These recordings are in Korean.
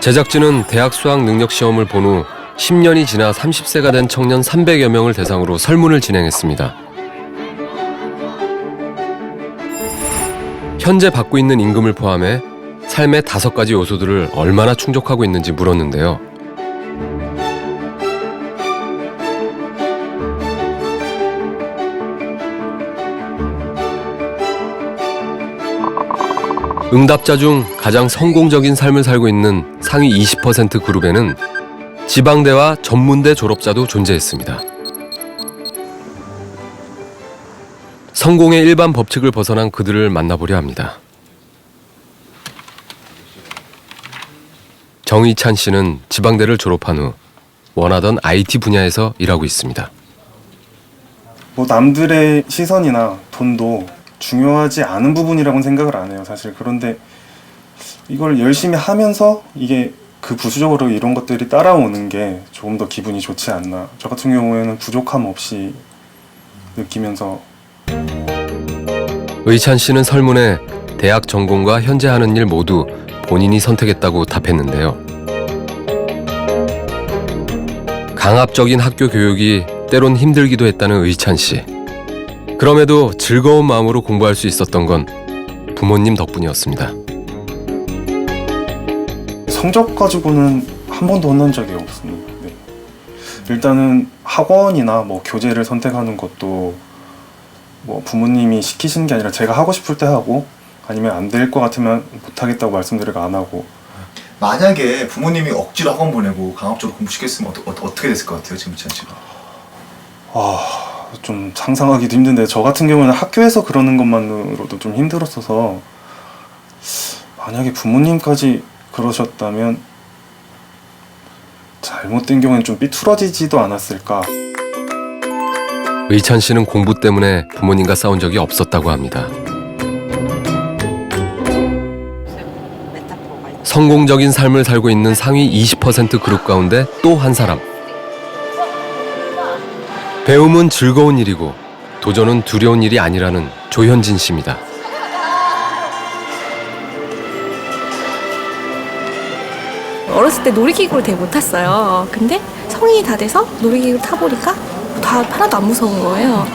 제작진은 대학 수학 능력 시험을 본 후 10년이 지나 30세가 된 청년 300여 명을 대상으로 설문을 진행했습니다. 현재 받고 있는 임금을 포함해 삶의 5가지 요소들을 얼마나 충족하고 있는지 물었는데요. 응답자 중 가장 성공적인 삶을 살고 있는 상위 20% 그룹에는 지방대와 전문대 졸업자도 존재했습니다. 성공의 일반 법칙을 벗어난 그들을 만나보려 합니다. 정의찬 씨는 지방대를 졸업한 후 원하던 IT 분야에서 일하고 있습니다. 뭐 남들의 시선이나 돈도 중요하지 않은 부분이라고는 생각을 안 해요, 사실. 그런데 이걸 열심히 하면서 이게 그 부수적으로 이런 것들이 따라오는 게 조금 더 기분이 좋지 않나. 저 같은 경우에는 부족함 없이 느끼면서. 의찬 씨는 설문에 대학 전공과 현재 하는 일 모두 본인이 선택했다고 답했는데요. 강압적인 학교 교육이 때론 힘들기도 했다는 의찬 씨. 그럼에도 즐거운 마음으로 공부할 수 있었던 건 부모님 덕분이었습니다. 성적 가지고는 한 번도 혼난 적이 없습니다. 네. 일단은 학원이나 뭐 교재를 선택하는 것도 뭐 부모님이 시키시는 게 아니라 제가 하고 싶을 때 하고, 아니면 안 될 것 같으면 못하겠다고 말씀드리고 안 하고. 만약에 부모님이 억지로 학원 보내고 강압적으로 공부시켰으면 어떻게 됐을 것 같아요, 지금 찬 씨가? 좀 상상하기도 힘든데, 저 같은 경우는 학교에서 그러는 것만으로도 좀 힘들었어서, 만약에 부모님까지 그러셨다면 잘못된 경우에는 좀 삐뚤어지지도 않았을까. 의찬 씨는 공부 때문에 부모님과 싸운 적이 없었다고 합니다. 성공적인 삶을 살고 있는 상위 20% 그룹 가운데 또 한 사람. 배움은 즐거운 일이고 도전은 두려운 일이 아니라는 조현진 씨입니다. 어렸을 때 놀이기구를 되게 못 탔어요. 근데 성인이 다 돼서 놀이기구 타보니까 다 하나도 안 무서운 거예요.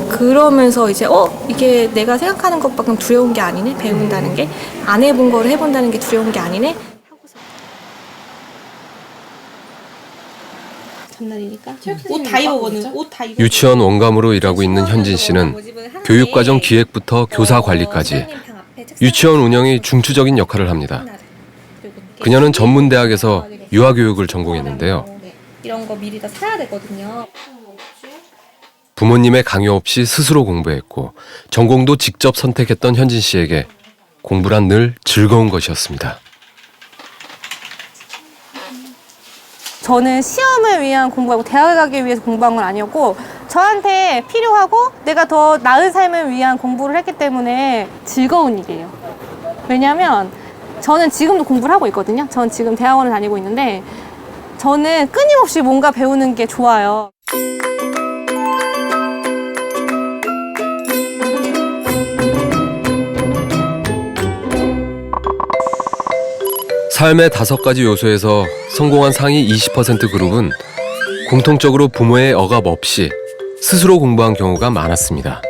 그러면서 이제 이게 내가 생각하는 것만큼 두려운 게 아니네. 배운다는 게 안 해본 거를 해본다는 게 두려운 게 아니네. 전날이니까 옷 다 입어거든. 옷 다 입어. 유치원 원감으로 일하고 있는 현진 씨는 교육과정 기획부터 교사 관리까지 유치원 운영이 중추적인 역할을 합니다. 그녀는 전문대학에서 유아교육을 전공했는데요. 이런 거 미리 다 사야 되거든요. 부모님의 강요 없이 스스로 공부했고 전공도 직접 선택했던 현진 씨에게 공부란 늘 즐거운 것이었습니다. 저는 시험을 위한 공부하고 대학을 가기 위해서 공부한 건 아니었고, 저한테 필요하고 내가 더 나은 삶을 위한 공부를 했기 때문에 즐거운 일이에요. 왜냐하면 저는 지금도 공부를 하고 있거든요. 저는 지금 대학원을 다니고 있는데 저는 끊임없이 뭔가 배우는 게 좋아요. 삶의 5가지 요소에서 성공한 상위 20% 그룹은 공통적으로 부모의 억압 없이 스스로 공부한 경우가 많았습니다.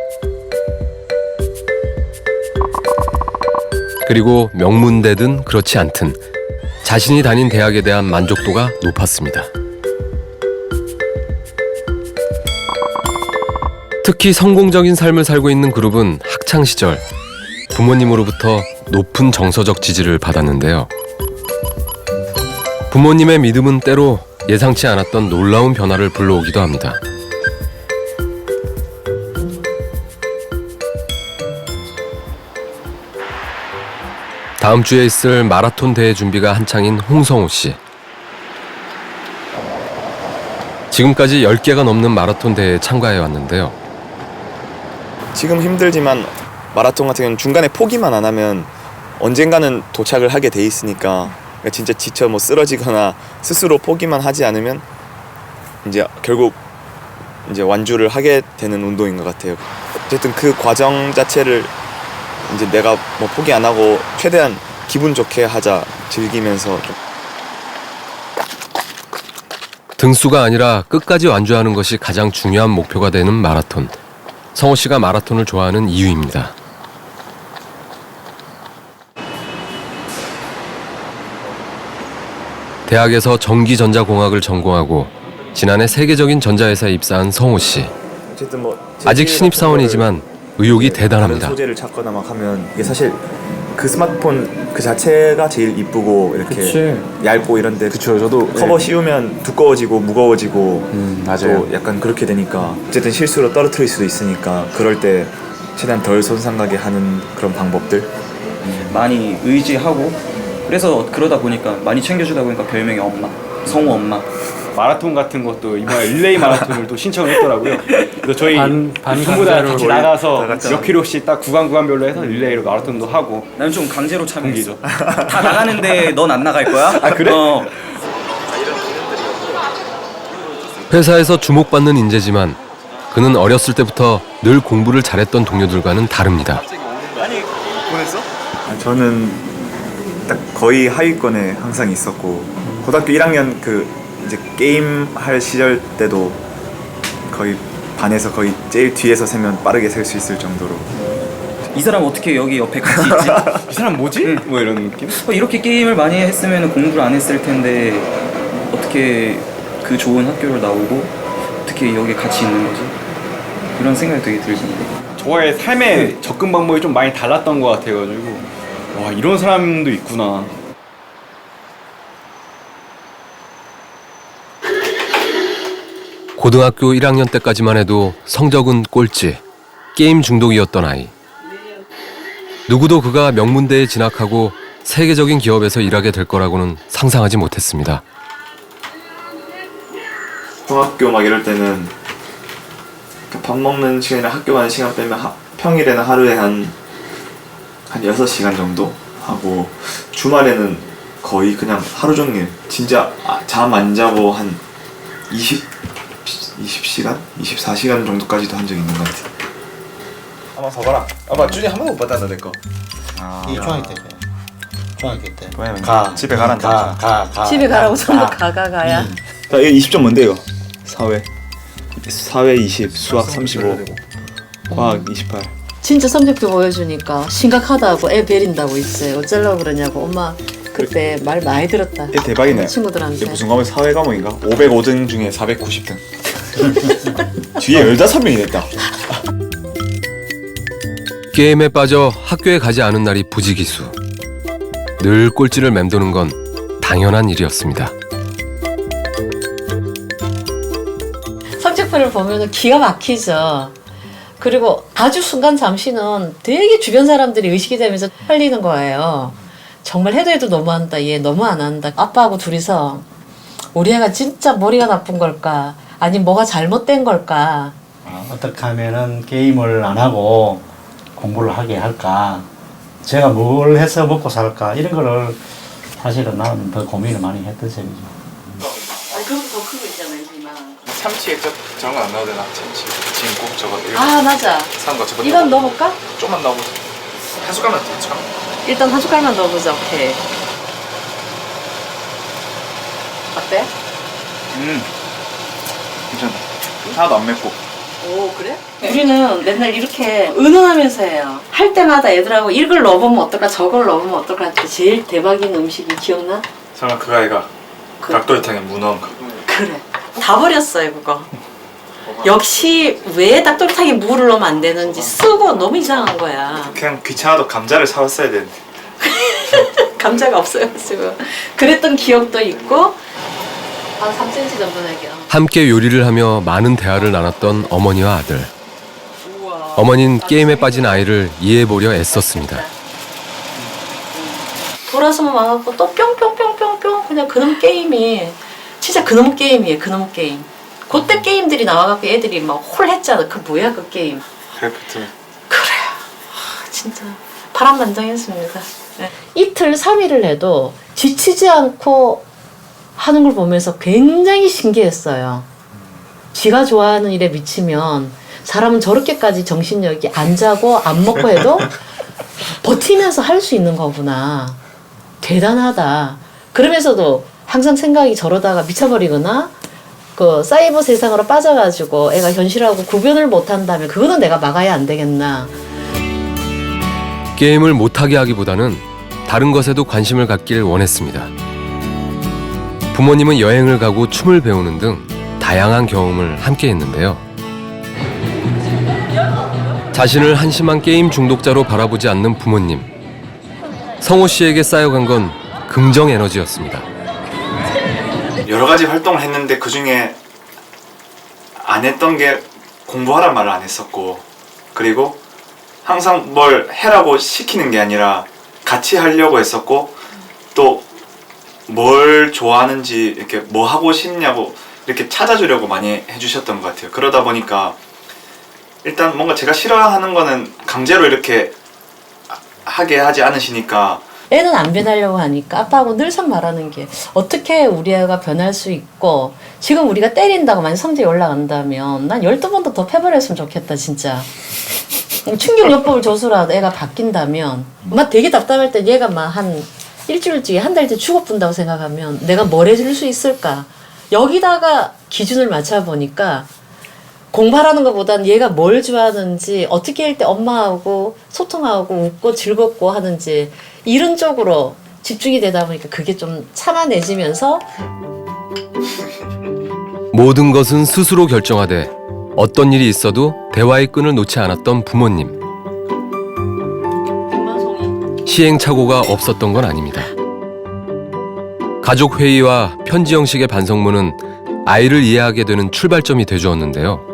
그리고 명문대든 그렇지 않든 자신이 다닌 대학에 대한 만족도가 높았습니다. 특히 성공적인 삶을 살고 있는 그룹은 학창시절 부모님으로부터 높은 정서적 지지를 받았는데요. 부모님의 믿음은 때로 예상치 않았던 놀라운 변화를 불러오기도 합니다. 다음 주에 있을 마라톤 대회 준비가 한창인 홍성우 씨. 지금까지 10개가 넘는 마라톤 대회에 참가해 왔는데요. 지금 힘들지만 마라톤 같은 경우는 중간에 포기만 안 하면 언젠가는 도착을 하게 돼 있으니까, 그러니까 진짜 지쳐 쓰러지거나 스스로 포기만 하지 않으면 이제 결국 이제 완주를 하게 되는 운동인 것 같아요. 어쨌든 그 과정 자체를 이제 내가 뭐 포기 안 하고 최대한 기분 좋게 하자, 즐기면서 좀. 등수가 아니라 끝까지 완주하는 것이 가장 중요한 목표가 되는 마라톤. 성호 씨가 마라톤을 좋아하는 이유입니다. 대학에서 전기전자공학을 전공하고 지난해 세계적인 전자회사에 입사한 성호 씨. 어쨌든 뭐 아직 신입사원이지만 의욕이 대단합니다. 다른 소재를 찾거나 막 하면 이게 사실 그 스마트폰 그 자체가 제일 이쁘고 이렇게 얇고 이런데 그쵸 저도 커버 씌우면 두꺼워지고 무거워지고 또 약간 그렇게 되니까 어쨌든 실수로 떨어뜨릴 수도 있으니까 그럴 때 최대한 덜 손상 가게 하는 그런 방법들 많이 의지하고 그래서 그러다 보니까 많이 챙겨주다 보니까 별명이 엄마, 성우 엄마. 마라톤 같은 것도 이번에 릴레이 마라톤을 또 신청을 했더라고요. 그래서 저희 전부 다 같이 다 나가서 같이 몇 킬로씩 딱 구간별로 해서 릴레이로 마라톤도 하고. 나는 좀 강제로 참여했어. 다 나가는데 넌 안 나갈 거야? 아 그래? 회사에서 주목받는 인재지만 그는 어렸을 때부터 늘 공부를 잘했던 동료들과는 다릅니다. 저는 딱 거의 하위권에 항상 있었고 고등학교 1학년 그 이제 게임 할 시절 때도 거의 반에서 거의 제일 뒤에서 세면 빠르게 셀 수 있을 정도로 이 사람 어떻게 여기 옆에 같이 있지? 이 사람 뭐지? 뭐 이런 느낌? 이렇게 게임을 많이 했으면 공부를 안 했을 텐데 어떻게 그 좋은 학교를 나오고 어떻게 여기 같이 있는 거지? 이런 생각이 되게 들던데. 저의 삶의 접근 방법이 좀 많이 달랐던 것 같아가지고 와 이런 사람도 있구나. 고등학교 1학년 때까지만 해도 성적은 꼴찌, 게임 중독이었던 아이. 누구도 그가 명문대에 진학하고 세계적인 기업에서 일하게 될 거라고는 상상하지 못했습니다. 중학교 막 이럴 때는 밥 먹는 시간이랑 학교 가는 시간 빼면 평일에는 하루에 한 6시간 정도 하고 주말에는 거의 그냥 하루 종일 진짜 잠 안 자고 한 20시간? 24시간 정도까지도 한 적이 있는 것 같아. 한번 서봐라. 아빠 준이 한 번도 못 봤다 내 거. 이 중학교 때. 중학교 때. 왜냐면 가. 집에 가란다. 가. 집에 가라고 전부 가야. 자, 이거 20점 뭔데 이거? 사회 20, 수학 35, 과학 28. 진짜 성적표 보여주니까 심각하다고 애 베린다고 있어요. 어쩌려고 그러냐고 엄마 그때 말 많이 들었다. 얘 대박이네. 친구들한테. 이게 무슨 과목? 사회 과목인가? 505등 중에 490등. 뒤에 15명이 냈다. 게임에 빠져 학교에 가지 않은 날이 부지기수. 늘 꼴찌를 맴도는 건 당연한 일이었습니다. 성적표를 보면 기가 막히죠. 그리고 아주 순간 잠시는 되게 주변 사람들이 의식이 되면서 헷갈리는 거예요. 정말 해도 너무한다. 얘 너무 안 한다. 아빠하고 둘이서 우리 애가 진짜 머리가 나쁜 걸까? 아니면 뭐가 잘못된 걸까? 어떻게 하면은 게임을 안 하고 공부를 하게 할까? 제가 뭘 해서 먹고 살까? 이런 거를 사실은 나는 더 고민을 많이 했던 셈이죠. 그럼 더 큰 거 있잖아요, 이만. 참치에 저런 거 안 넣어도 되나? 참치, 진국 저거 이거 아 맞아. 산 거 저거 이건 넣어볼까? 좀만 넣어보자. 한 숟갈만 더 쳐. 일단 한 숟갈만 넣어보자. 오케이. 어때? 괜찮아. 하나도 안 맵고. 오 그래? 우리는 맨날 이렇게 의논하면서 해요. 할 때마다 애들하고 이걸 넣어보면 어떨까 저걸 넣어보면 어떨까 할 때 제일 대박인 음식이 기억나? 설마 그 아이가 닭도리탕에 문어인가? 그래. 다 버렸어요 그거. 역시 왜 닭도리탕에 무를 넣으면 안 되는지 쓰고 너무 이상한 거야. 그냥 귀찮아도 감자를 사왔어야 되는데. 감자가 없어요 지금. 그랬던 기억도 있고 한 3cm 정도 되게. 함께 요리를 하며 많은 대화를 나눴던 어머니와 아들. 어머니는 게임에 빠진 아이를 이해해보려 애썼습니다. 돌아서만 와갖고 또 뿅뿅뿅뿅뿅 그냥 그놈 게임이 진짜 그놈 게임이에요. 그놈 게임. 그때 게임들이 나와갖고 애들이 막 홀했잖아. 그 뭐야 그 게임. 크래프트. 그래요. 진짜 파란만장했습니다. 네. 이틀 3일을 해도 지치지 않고 하는 걸 보면서 굉장히 신기했어요. 지가 좋아하는 일에 미치면 사람은 저렇게까지 정신력이 안 자고 안 먹고 해도 버티면서 할 수 있는 거구나. 대단하다. 그러면서도 항상 생각이 저러다가 미쳐버리거나 그 사이버 세상으로 빠져가지고 애가 현실하고 구별을 못한다면 그거는 내가 막아야 안 되겠나. 게임을 못하게 하기보다는 다른 것에도 관심을 갖길 원했습니다. 부모님은 여행을 가고 춤을 배우는 등 다양한 경험을 함께 했는데요. 자신을 한심한 게임 중독자로 바라보지 않는 부모님. 성호 씨에게 쌓여간 건 긍정 에너지였습니다. 여러 가지 활동을 했는데 그 중에 안 했던 게 공부하란 말을 안 했었고, 그리고 항상 뭘 해라고 시키는 게 아니라 같이 하려고 했었고, 또 뭘 좋아하는지 이렇게 뭐 하고 싶냐고 이렇게 찾아주려고 많이 해주셨던 것 같아요. 그러다 보니까 일단 뭔가 제가 싫어하는 거는 강제로 이렇게 하게 하지 않으시니까. 애는 안 변하려고 하니까 아빠하고 늘상 말하는 게 어떻게 우리 애가 변할 수 있고, 지금 우리가 때린다고 만약 성적이 올라간다면 난 12번도 더 패버렸으면 좋겠다 진짜. 충격요법을 줘서라도 애가 바뀐다면, 막 되게 답답할 때 얘가 막 한 일주일 뒤에 한 달 뒤에 죽어본다고 생각하면 내가 뭘 해줄 수 있을까. 여기다가 기준을 맞춰보니까 공부하라는 것보다는 얘가 뭘 좋아하는지, 어떻게 할 때 엄마하고 소통하고 웃고 즐겁고 하는지 이런 쪽으로 집중이 되다 보니까 그게 좀 참아내지면서. 모든 것은 스스로 결정하되 어떤 일이 있어도 대화의 끈을 놓지 않았던 부모님. 시행착오가 없었던 건 아닙니다. 가족 회의와 편지 형식의 반성문은 아이를 이해하게 되는 출발점이 되주었는데요.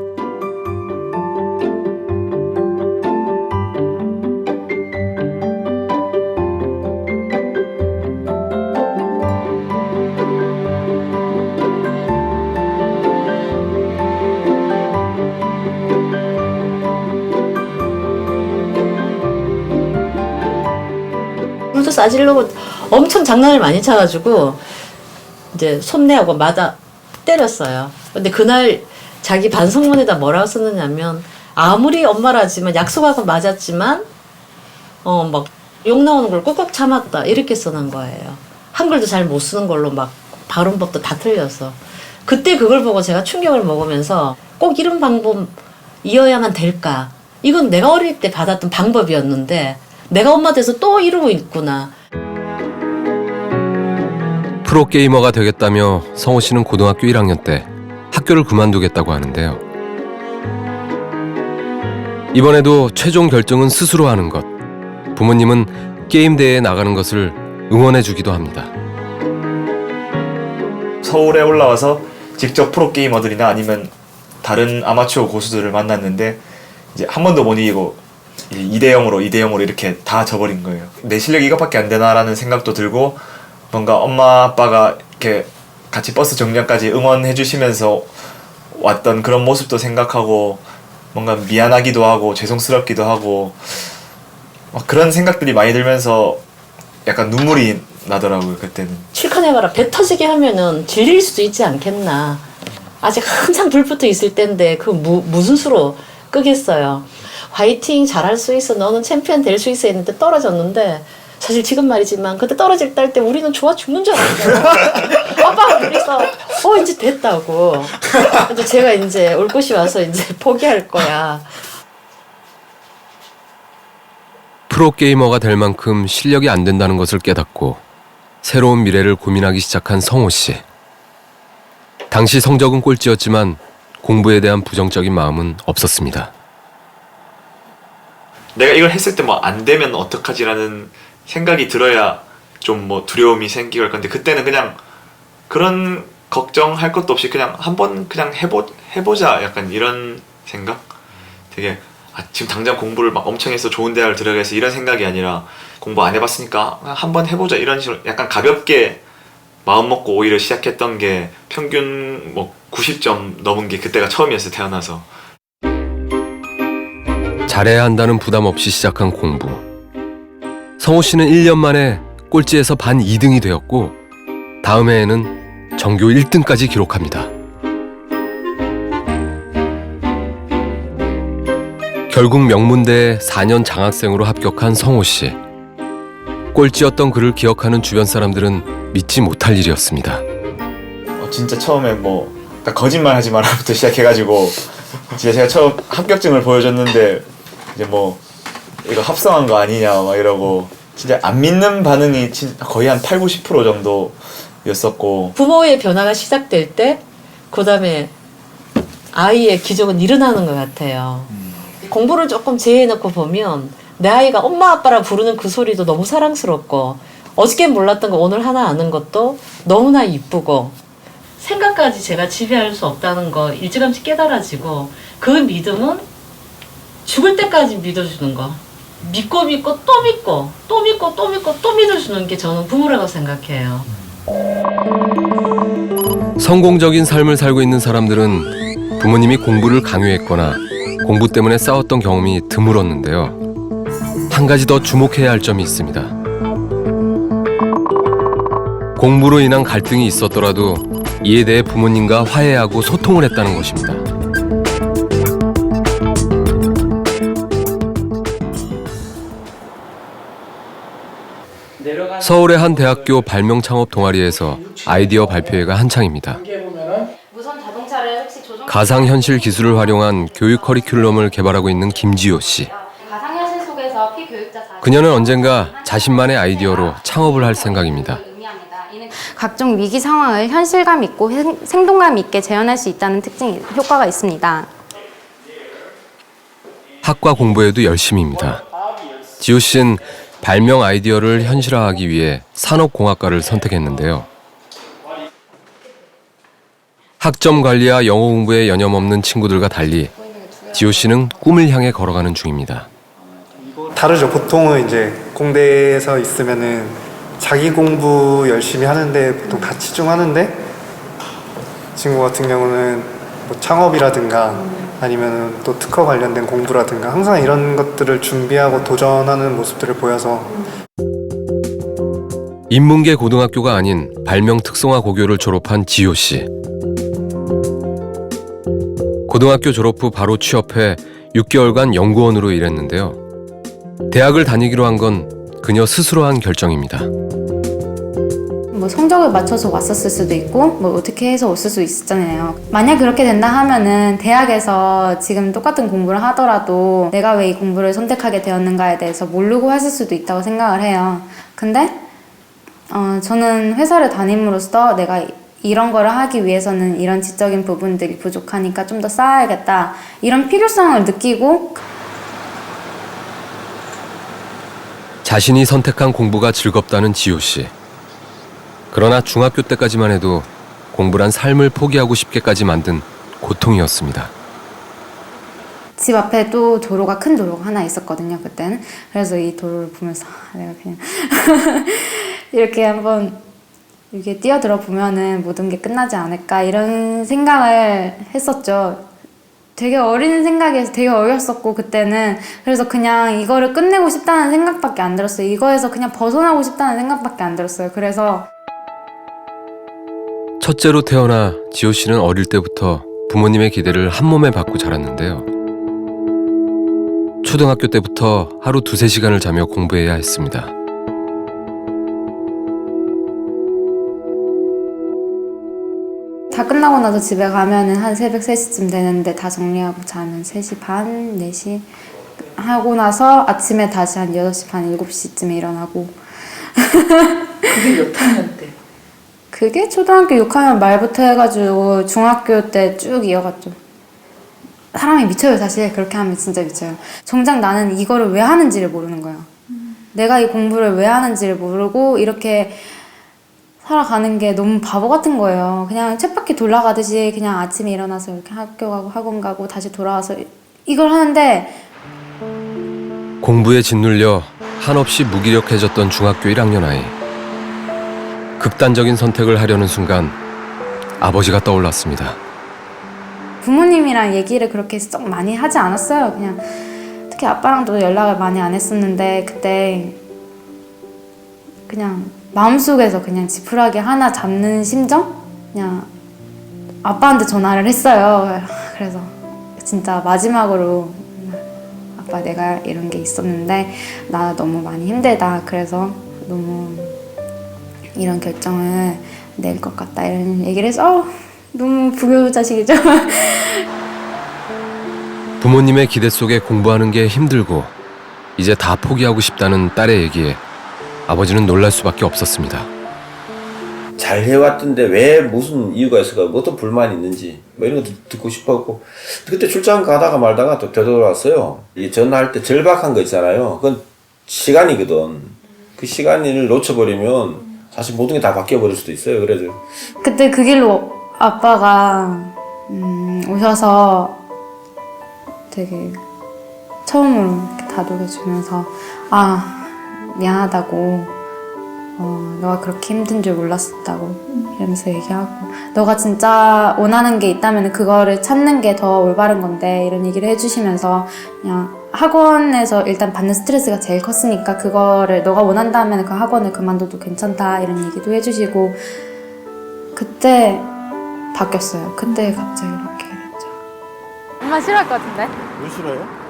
물도 싸지려고 엄청 장난을 많이 쳐가지고 이제 손내하고 맞아 때렸어요. 근데 그날 자기 반성문에다 뭐라고 썼느냐면, 아무리 엄마라지만 약속하고 맞았지만 막 욕 나오는 걸 꾹꾹 참았다 이렇게 써놓은 거예요. 한글도 잘 못 쓰는 걸로 막 발음법도 다 틀려서. 그때 그걸 보고 제가 충격을 먹으면서 꼭 이런 방법이어야만 될까. 이건 내가 어릴 때 받았던 방법이었는데 내가 엄마 돼서 또 이러고 있구나. 프로게이머가 되겠다며 성호 씨는 고등학교 1학년 때 학교를 그만두겠다고 하는데요. 이번에도 최종 결정은 스스로 하는 것. 부모님은 게임 대회에 나가는 것을 응원해주기도 합니다. 서울에 올라와서 직접 프로게이머들이나 아니면 다른 아마추어 고수들을 만났는데 이제 한 번도 못 이기고 2대0으로 이렇게 다 져버린 거예요. 내 실력이 이것밖에 안 되나라는 생각도 들고, 뭔가 엄마 아빠가 이렇게 같이 버스 정류장까지 응원해 주시면서 왔던 그런 모습도 생각하고 뭔가 미안하기도 하고 죄송스럽기도 하고 막 그런 생각들이 많이 들면서 약간 눈물이 나더라고요. 그때는. 실컷해봐라. 배 터지게 하면은 질릴 수도 있지 않겠나. 아직 한창 불붙어 있을 때인데 그 무슨 수로 끄겠어요. 화이팅, 잘할 수 있어, 너는 챔피언 될 수 있어 했는데 떨어졌는데, 사실 지금 말이지만 그때 떨어질 때 우리는 좋아 죽는 줄 알았어요. 아빠가 그래서 이제 됐다고. 이제 제가 이제 올 곳이 와서 이제 포기할 거야. 프로게이머가 될 만큼 실력이 안 된다는 것을 깨닫고 새로운 미래를 고민하기 시작한 성호 씨. 당시 성적은 꼴찌였지만 공부에 대한 부정적인 마음은 없었습니다. 내가 이걸 했을 때 뭐 안 되면 어떡하지라는 생각이 들어야 좀 뭐 두려움이 생기고 할 건데, 그때는 그냥 그런 걱정할 것도 없이 그냥 한번 그냥 해보자 약간 이런 생각? 되게 지금 당장 공부를 막 엄청 해서 좋은 대학을 들어가서 이런 생각이 아니라 공부 안 해봤으니까 한번 해보자 이런 식으로 약간 가볍게 마음 먹고 오히려 시작했던 게 평균 뭐 90점 넘은 게 그때가 처음이었어요. 태어나서. 잘해야 한다는 부담 없이 시작한 공부. 성호 씨는 1년 만에 꼴찌에서 반 2등이 되었고 다음 해에는 전교 1등까지 기록합니다. 결국 명문대에 4년 장학생으로 합격한 성호 씨. 꼴찌였던 그를 기억하는 주변 사람들은 믿지 못할 일이었습니다. 진짜 처음에 뭐 그러니까 거짓말하지 마라부터 시작해가지고 진짜 제가 처음 합격증을 보여줬는데 이제 뭐 이거 합성한 거 아니냐 막 이러고 진짜 안 믿는 반응이 거의 한 80-90% 정도였었고 부모의 변화가 시작될 때 그다음에 아이의 기적은 일어나는 것 같아요. 공부를 조금 제해놓고 보면 내 아이가 엄마 아빠라 부르는 그 소리도 너무 사랑스럽고 어저께 몰랐던 거 오늘 하나 아는 것도 너무나 이쁘고 생각까지 제가 지배할 수 없다는 거 일찌감치 깨달아지고 그 믿음은 죽을 때까지 믿어주는 거 믿고 또 믿고 또 믿고 또 믿고 또 믿어주는 게 저는 부모라고 생각해요. 성공적인 삶을 살고 있는 사람들은 부모님이 공부를 강요했거나 공부 때문에 싸웠던 경험이 드물었는데요. 한 가지 더 주목해야 할 점이 있습니다. 공부로 인한 갈등이 있었더라도 이에 대해 부모님과 화해하고 소통을 했다는 것입니다. 서울의 한 대학교 발명 창업 동아리에서 아이디어 발표회가 한창입니다. 가상현실 기술을 활용한 교육 커리큘럼을 개발하고 있는 김지호 씨. 그녀는 언젠가 자신만의 아이디어로 창업을 할 생각입니다. 각종 위기 상황을 현실감 있고 생동감 있게 재현할 수 있다는 효과가 있습니다. 학과 공부에도 열심입니다. 지호 씨는 발명 아이디어를 현실화하기 위해 산업공학과를 선택했는데요. 학점 관리와 영어 공부에 여념없는 친구들과 달리 지호 씨는 꿈을 향해 걸어가는 중입니다. 다르죠. 보통은 이제 공대에서 있으면은 자기 공부 열심히 하는데 보통 다 치중하는데 친구 같은 경우는 뭐 창업이라든가 아니면 또 특허 관련된 공부라든가 항상 이런 것들을 준비하고 도전하는 모습들을 보여서 인문계 고등학교가 아닌 발명 특성화 고교를 졸업한 지호 씨. 고등학교 졸업 후 바로 취업해 6개월간 연구원으로 일했는데요. 대학을 다니기로 한 건 그녀 스스로 한 결정입니다. 뭐 성적을 맞춰서 왔었을 수도 있고 뭐 어떻게 해서 왔을 수 있었잖아요. 만약 그렇게 된다 하면은 대학에서 지금 똑같은 공부를 하더라도 내가 왜 이 공부를 선택하게 되었는가에 대해서 모르고 했을 수도 있다고 생각을 해요. 근데 저는 회사를 다님으로써 내가 이런 거를 하기 위해서는 이런 지적인 부분들이 부족하니까 좀 더 쌓아야겠다 이런 필요성을 느끼고 자신이 선택한 공부가 즐겁다는 지호 씨. 그러나 중학교 때까지만 해도 공부란 삶을 포기하고 싶게까지 만든 고통이었습니다. 집 앞에 또 도로가 큰 도로가 하나 있었거든요, 그때는. 그래서 이 도로를 보면서 내가 그냥 이렇게 한번 이렇게 뛰어들어 보면은 모든 게 끝나지 않을까 이런 생각을 했었죠. 되게 어린 생각이어서 되게 어렸었고 그때는. 그래서 그냥 이거를 끝내고 싶다는 생각밖에 안 들었어요. 이거에서 그냥 벗어나고 싶다는 생각밖에 안 들었어요. 그래서 첫째로 태어나 지호 씨는 어릴 때부터 부모님의 기대를 한 몸에 받고 자랐는데요. 초등학교 때부터 하루 2-3시간을 자며 공부해야 했습니다. 다 끝나고 나서 집에 가면은 한 새벽 3시쯤 되는데 다 정리하고 자면 3시 반, 4시 하고 나서 아침에 다시 한 6시 반, 7시쯤에 일어나고. 그게 몇 학년 때? 그게 초등학교 6학년 말부터 해가지고 중학교 때 쭉 이어갔죠. 사람이 미쳐요, 사실. 그렇게 하면 진짜 미쳐요. 정작 나는 이거를 왜 하는지를 모르는 거야. 내가 이 공부를 왜 하는지를 모르고 이렇게 살아가는 게 너무 바보 같은 거예요. 그냥 쳇바퀴 돌아가듯이 그냥 아침에 일어나서 이렇게 학교 가고 학원 가고 다시 돌아와서 이걸 하는데 공부에 짓눌려 한없이 무기력해졌던 중학교 1학년 아이. 극단적인 선택을 하려는 순간 아버지가 떠올랐습니다. 부모님이랑 얘기를 그렇게 썩 많이 하지 않았어요. 그냥 특히 아빠랑도 연락을 많이 안 했었는데 그때 그냥 마음속에서 그냥 지푸라기 하나 잡는 심정? 그냥 아빠한테 전화를 했어요. 그래서 진짜 마지막으로 아빠 내가 이런 게 있었는데 나 너무 많이 힘들다. 그래서 너무 이런 결정을 낼 것 같다 이런 얘기를 해서 너무 부교자식이죠. 부모님의 기대 속에 공부하는 게 힘들고 이제 다 포기하고 싶다는 딸의 얘기에 아버지는 놀랄 수밖에 없었습니다. 잘 해왔던데 왜 무슨 이유가 있을까, 뭐 어떤 불만이 있는지 뭐 이런 것도 듣고 싶었고, 그때 출장 가다가 말다가 또 되돌아왔어요. 이 전화할 때 절박한 거 있잖아요. 그건 시간이거든. 그 시간을 놓쳐버리면 사실 모든 게 다 바뀌어버릴 수도 있어요. 그래서 그때 그 길로 아빠가 오셔서 되게 처음으로 이렇게 다독여주면서 미안하다고, 너가 그렇게 힘든 줄 몰랐었다고 이러면서 얘기하고, 너가 진짜 원하는 게 있다면 그거를 찾는 게 더 올바른 건데 이런 얘기를 해주시면서, 그냥 학원에서 일단 받는 스트레스가 제일 컸으니까 그거를 너가 원한다면 그 학원을 그만둬도 괜찮다 이런 얘기도 해주시고, 그때 바뀌었어요. 그때 갑자기 바뀌게 됐죠. 엄마 싫어할 것 같은데? 왜 싫어요?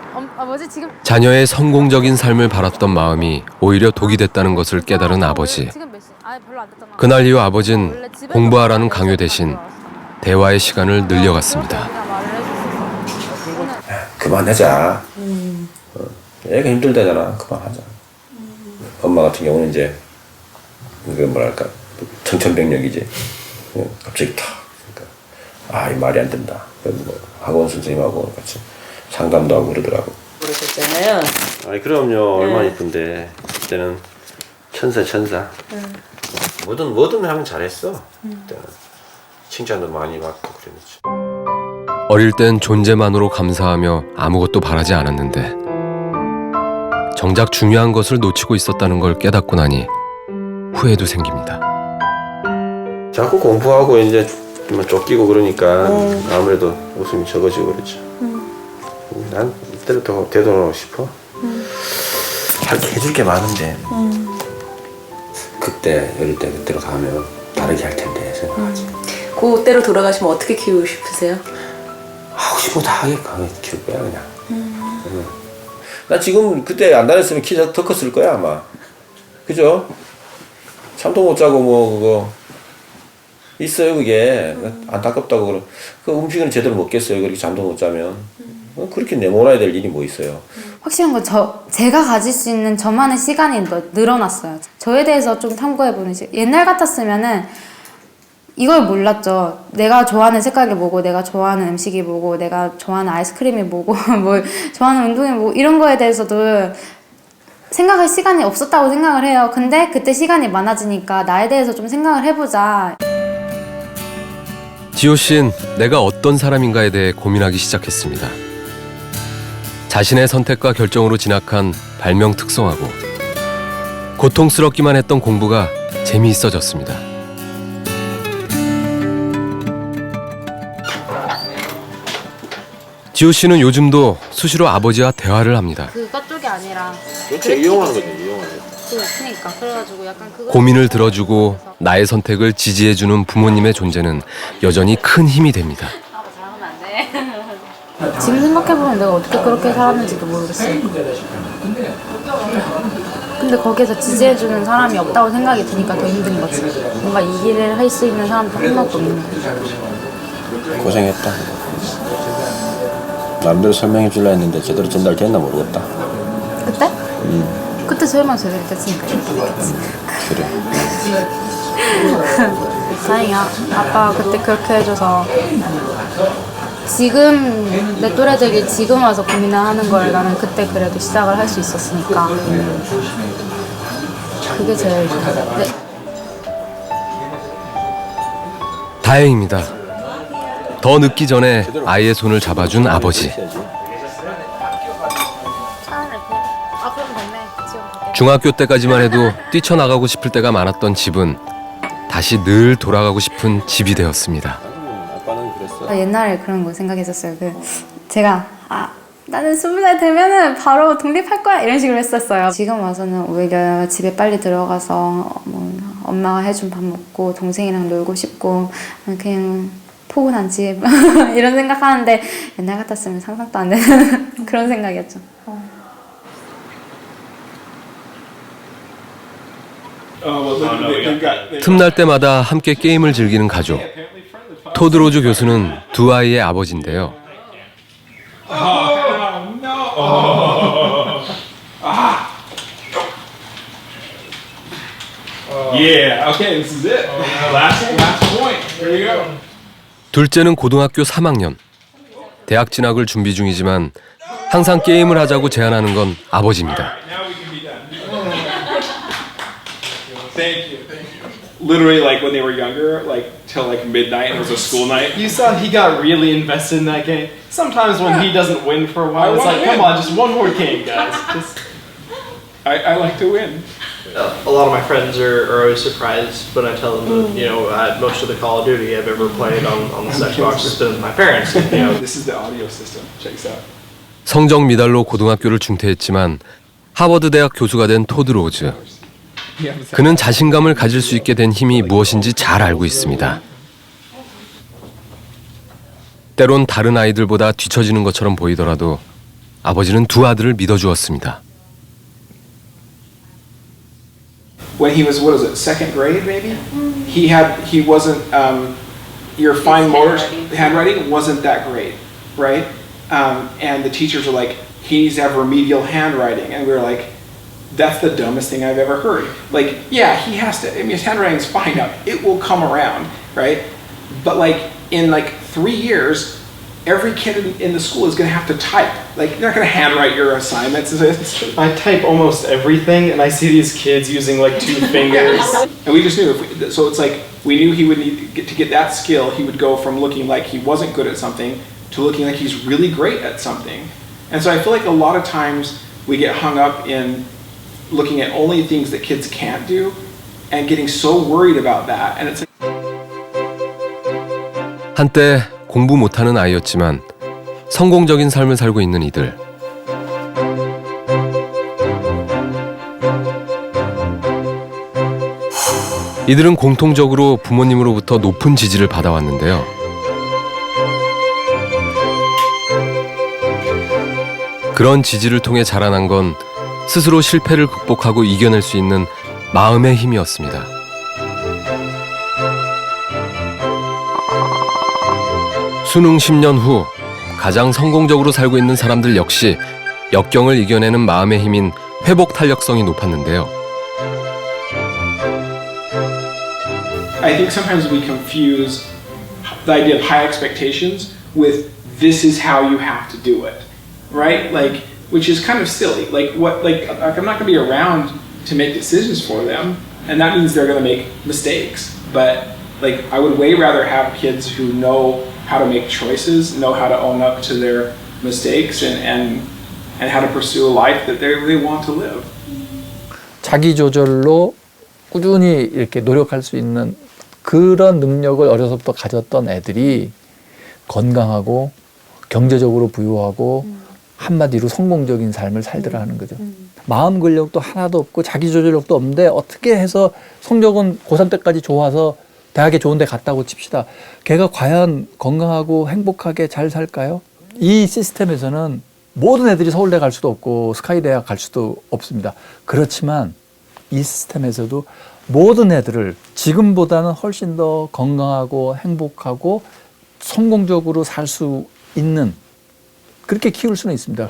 뭐지 지금? 자녀의 성공적인 삶을 바랐던 마음이 오히려 독이 됐다는 것을 깨달은 아버지. 지금 몇 시? 별로 안 됐잖아. 그날 이후 아버진 공부하라는 강요 대신 대화의 시간을 늘려갔습니다. 그만하자. 애가 힘들다잖아. 그만하자. 엄마 같은 경우는 이제 그 뭐랄까 청천벽력이지. 갑자기 탁. 그러니까 이 말이 안 된다. 뭐 학원 선생님하고 같이 상담도 하고 그러더라고. 그러셨잖아요. 그럼요. 얼마나 이쁜데. 그때는 천사. 뭐든 하면 잘했어. 그때는 칭찬도 많이 받고 그랬지. 어릴 땐 존재만으로 감사하며 아무것도 바라지 않았는데 정작 중요한 것을 놓치고 있었다는 걸 깨닫고 나니 후회도 생깁니다. 자꾸 공부하고 이제 쫓기고 그러니까 아무래도 웃음이 적어지고 그랬죠. 난 이때로 더 되돌아오고 싶어. 할게 해줄 게 많은데 그때 어릴 때 그때로 가면 다르게 할 텐데 생각하지. 그때로 돌아가시면 어떻게 키우고 싶으세요? 하고 싶은 거 다 하게끔 키울 거야 그냥. 나 지금 그때 안 다녔으면 키 더 컸을 거야 아마. 그죠? 잠도 못 자고 뭐 그거 있어요 그게. 안타깝다고 그러. 그 음식은 제대로 먹겠어요 그렇게 잠도 못 자면. 그렇게 내몰아야 될 일이 뭐 있어요. 확실한 건 제가 가질 수 있는 저만의 시간이 늘어났어요. 저에 대해서 좀 탐구해보는 시간. 옛날 같았으면은 이걸 몰랐죠. 내가 좋아하는 색깔이 뭐고, 내가 좋아하는 음식이 뭐고, 내가 좋아하는 아이스크림이 뭐고, 뭘 좋아하는 운동이 뭐고, 이런 거에 대해서도 생각할 시간이 없었다고 생각을 해요. 근데 그때 시간이 많아지니까 나에 대해서 좀 생각을 해보자. 지호 씨는 내가 어떤 사람인가에 대해 고민하기 시작했습니다. 자신의 선택과 결정으로 진학한 발명 특성하고 고통스럽기만 했던 공부가 재미있어졌습니다. 지호 씨는 요즘도 수시로 아버지와 대화를 합니다. 그것 쪽이 아니라. 그렇죠. 이용하는 거죠. 이용하는 거. 그러니까 그래가지고 약간 그거. 고민을 들어주고 나의 선택을 지지해주는 부모님의 존재는 여전히 큰 힘이 됩니다. 지금 생각해보면 내가 어떻게 그렇게 살았는지도 모르겠어요. 근데 거기에서 지지해주는 사람이 없다고 생각이 드니까 더 힘든 거지. 뭔가 이 길을 할 수 있는 사람도 한 명도 없는 거야. 고생했다. 남대로 설명해 주려 했는데 제대로 전달됐나 모르겠다. 그때? 그때 설명 제대로 됐으니까 이렇게 됐겠지. 그래. 다행이야. 아빠가 그때 그렇게 해줘서 지금 내 또래들이 지금 와서 고민을 하는 걸 나는 그때 그래도 시작을 할 수 있었으니까 그게 제일 좋은데. 다행입니다. 더 늦기 전에 아이의 손을 잡아준 아버지. 중학교 때까지만 해도 뛰쳐나가고 싶을 때가 많았던 집은 다시 늘 돌아가고 싶은 집이 되었습니다. 옛날에 그런 거 생각했었어요. 제가 나는 20살 되면은 바로 독립할 거야 이런 식으로 했었어요. 지금 와서는 오히려 집에 빨리 들어가서 뭐 엄마가 해준 밥 먹고 동생이랑 놀고 싶고 그냥 포근한 집 이런 생각하는데 옛날 같았으면 상상도 안 되는 그런 생각이었죠. 틈날 때마다 함께 게임을 즐기는 가족. 토드 로즈 교수는 두 아이의 아버지인데요. Yeah, okay, this is it. Last point. Here you go. 둘째는 고등학교 3학년. 대학 진학을 준비 중이지만 항상 게임을 하자고 제안하는 건 아버지입니다. Now we can be done. Thank you. Literally, like when they were younger, like till like midnight, it was a school night. You saw he got really invested in that game. Sometimes when he doesn't win for a while, it's like, come on, just one more game, guys. Just... I like to win. A lot of my friends are always surprised when I tell them that, you know, most of the Call of Duty I've ever played on this Xbox has been with my parents. You know. This is the audio system. Check this out. 성적 미달로 고등학교를 중퇴했지만 하버드 대학 교수가 된 토드 로즈. 그는 자신감을 가질 수 있게 된 힘이 무엇인지 잘 알고 있습니다. 때론 다른 아이들보다 뒤처지는 것처럼 보이더라도 아버지는 두 아들을 믿어주었습니다. When he was, what is it, second grade maybe? He wasn't, your fine motor handwriting wasn't that great, right? And the teachers were like, he needs to have remedial handwriting. And we were like, that's the dumbest thing I've ever heard. Like, yeah, he has to, I mean, his handwriting's fine now. It will come around, right? But like, in like 3 years, every kid in the school is going to have to type. Like, you're not going to handwrite your assignments. I type almost everything, and I see these kids using like 2 fingers. And we just knew, so it's like, we knew he would need to get that skill, he would go from looking like he wasn't good at something to looking like he's really great at something. And so I feel like a lot of times we get hung up in looking at only things that kids can't do and getting so worried about that. And it's like, 한때 공부 못하는 아이였지만 성공적인 삶을 살고 있는 이들. 이들은 공통적으로 부모님으로부터 높은 지지를 받아왔는데요. 그런 지지를 통해 자라난 건 스스로 실패를 극복하고 이겨낼 수 있는 마음의 힘이었습니다. 수능 10년 후 가장 성공적으로 살고 있는 사람들 역시 역경을 이겨내는 마음의 힘인 회복 탄력성이 높았는데요. I think sometimes we confuse the idea of high expectations with this is how you have to do it, right? Like, which is kind of silly. Like, what? Like, I'm not going to be around to make decisions for them, and that means they're going to make mistakes. But like, I would way rather have kids who know how to make choices, know how to own up to their mistakes, and how to pursue a life that they really want to live. 자기 조절로 꾸준히 이렇게 노력할 수 있는 그런 능력을 어려서부터 가졌던 애들이 건강하고 경제적으로 부유하고 한마디로 성공적인 삶을 살더라 하는 거죠. 마음 근력도 하나도 없고 자기 조절력도 없는데 어떻게 해서 성적은 고3 때까지 좋아서 대학에 좋은 데 갔다고 칩시다. 걔가 과연 건강하고 행복하게 잘 살까요? 이 시스템에서는 모든 애들이 서울대 갈 수도 없고 스카이 대학 갈 수도 없습니다. 그렇지만 이 시스템에서도 모든 애들을 지금보다는 훨씬 더 건강하고 행복하고 성공적으로 살 수 있는 그렇게 키울 수는 있습니다.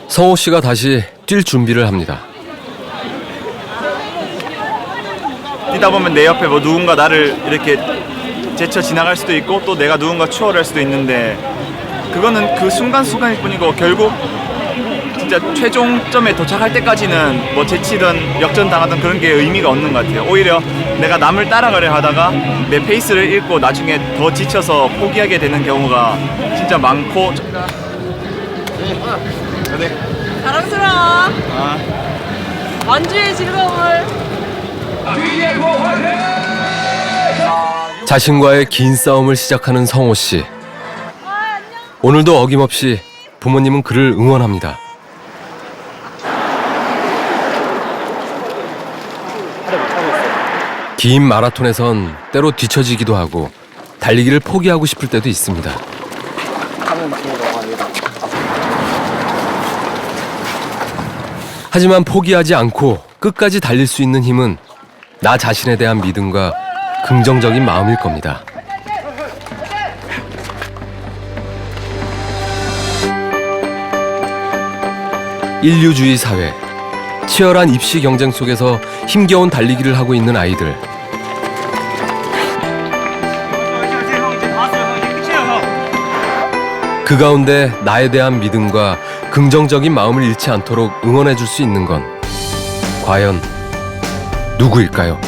성호 씨가 다시 뛸 준비를 합니다. 뛰다 보면 내 옆에 뭐 누군가 나를 이렇게 제쳐 지나갈 수도 있고 또 내가 누군가 추월할 수도 있는데 그거는 그 순간순간일 뿐이고 결국 진짜 최종점에 도착할 때까지는 뭐 제치든 역전당하든 그런 게 의미가 없는 것 같아요. 오히려 내가 남을 따라가려 하다가 내 페이스를 잃고 나중에 더 지쳐서 포기하게 되는 경우가 진짜 많고. 자랑스러워. 완주의 즐거움을. 자신과의 긴 싸움을 시작하는 성호 씨. 오늘도 어김없이 부모님은 그를 응원합니다. 긴 마라톤에선 때로 뒤처지기도 하고 달리기를 포기하고 싶을 때도 있습니다. 하는 중이라고 합니다. 하지만 포기하지 않고 끝까지 달릴 수 있는 힘은 나 자신에 대한 믿음과 긍정적인 마음일 겁니다. 인류주의 사회, 치열한 입시 경쟁 속에서 힘겨운 달리기를 하고 있는 아이들. 그 가운데 나에 대한 믿음과 긍정적인 마음을 잃지 않도록 응원해 줄 수 있는 건 과연 누구일까요?